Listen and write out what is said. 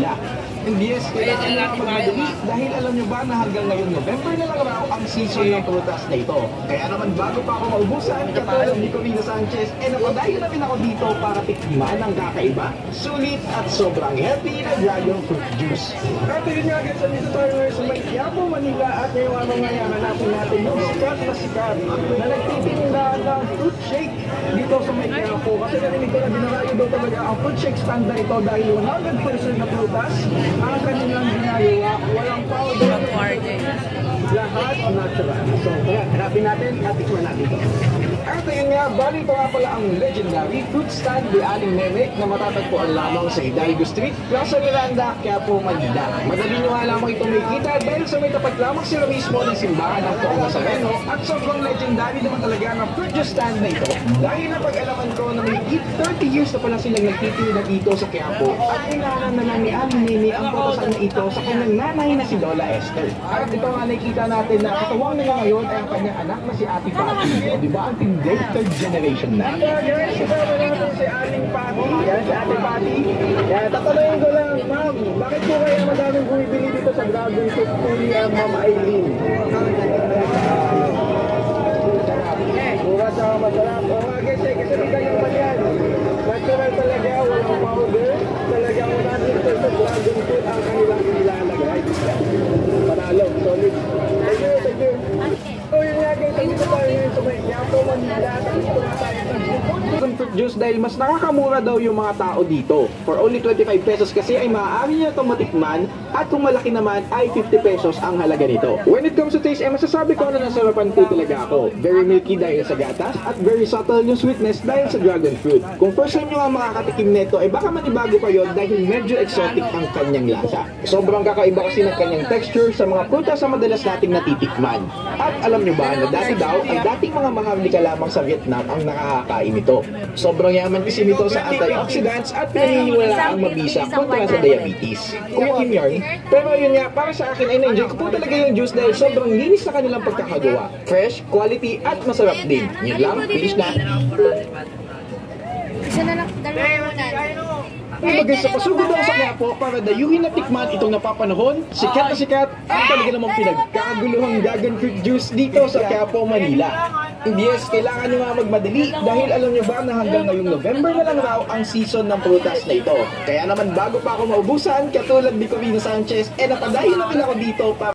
Manila. And yes, kailangan nyo magmadali dahil alam nyo ba na hanggang ngayon November na lang raw ang season ng prutas na ito. Kaya naman bago pa ako maubusan, katulad ni Corina Sanchez, napadayo na rin ako dito para tikman ang kakaiba, sulit at sobrang healthy na dragon fruit juice. At yun nga guys, dito tayo ngayon sa may Quiapo, Manila at ngayong araw nga hanapin natin yung sikat na nagtitinda ng fruit shake dito sa may Quiapo. Kasi narinig ko na dinarayo daw talaga ang fruit shake stand na ito dahil 100% na prutas ang kanilang ginagawa, walang powder, lahat natural. So, kaya hanapin natin at tikman natin ito. At ayun nga, bali ito nga pala ang legendary fruit stand ni Aling Meme na matatagpuan lamang sa Hidalgo Street, Plaza Miranda, Quiapo, Manila. Madali nyo nga lamang ito makikita dahil sa may tapat lamang sila mismo ng simbahan ng Toong Nazareno at sobrang legendary naman talaga ng fruit juice stand na ito. Dahil napag-alaman ko na may 30 years na pala silang nagtitinda dito sa Quiapo at inaanam na lang ni Aling Meme ang putasan na ito sa kanyang nanay na si Lola Esther. At ito nga nakikita natin na katawang nila ngayon ay ang kanyang anak na si Ate Patty. O diba ang tindi? Third generation na. Guys, kasama natin si Aling Patty. Yan, si Ate Patty. Yan, tatanungin ko lang, ma'am, bakit po kaya madaming bumibili dito sa Dragon Fruit Puli ang Ma'am Aileen? Mura sa masarap. O mga guys, kasi rin kanyang manyan. Natural talaga, walang powder. Talagang 100% Dragon Fruit ang kanilang nilalagay. Panalo, solid. Thank you, thank you. So yun nga guys, dito tayo ngayon sa may Quiapo, Manila. Tapos ito nga tayo ng fruit juice dahil mas nakakamura daw yung mga tao dito. For only 25 pesos kasi ay maaari nyo itong matikman at kung malaki naman ay 50 pesos ang halaga nito. When it comes to taste, masasabi ko na nasarapan po talaga ako. Very milky dahil sa gatas at very subtle yung sweetness dahil sa dragon fruit. Kung first time nyo nga makakatikim nito ay baka manibago kayo dahil medyo exotic ang kanyang lasa. Sobrang kakaiba kasi ng kanyang texture sa mga prutas na madalas nating natitikman. At alam nyo ba na dati daw ay dating mga maharlika lamang sa Vietnam ang nakakakain nito. Sobrang yaman kasi nito sa antioxidants at pinaniniwala ang mabisa kontra sa diabetes. Kuya Kim yarn. Pero yun nga, para sa akin ay na-enjoy ko po talaga yung juice dahil sobrang linis na kanilang pagkakagawa. Fresh, quality at masarap din. Yun lang, finish na. Isa na lang, dalawa muna. Kumbaga sa pasugod daw sa Quiapo para dayuhin na tikman itong napapanahon, sikat na sikat ang talaga namang pinagkaguluhang dragon fruit juice dito sa Quiapo, Manila. Yes, kailangan nyo nga magmadali dahil alam nyo ba na hanggang ngayong November na lang raw ang season ng prutas na ito. Kaya naman bago pa ako maubusan, katulad ni Corina Sanchez, napadayo na rin ako dito para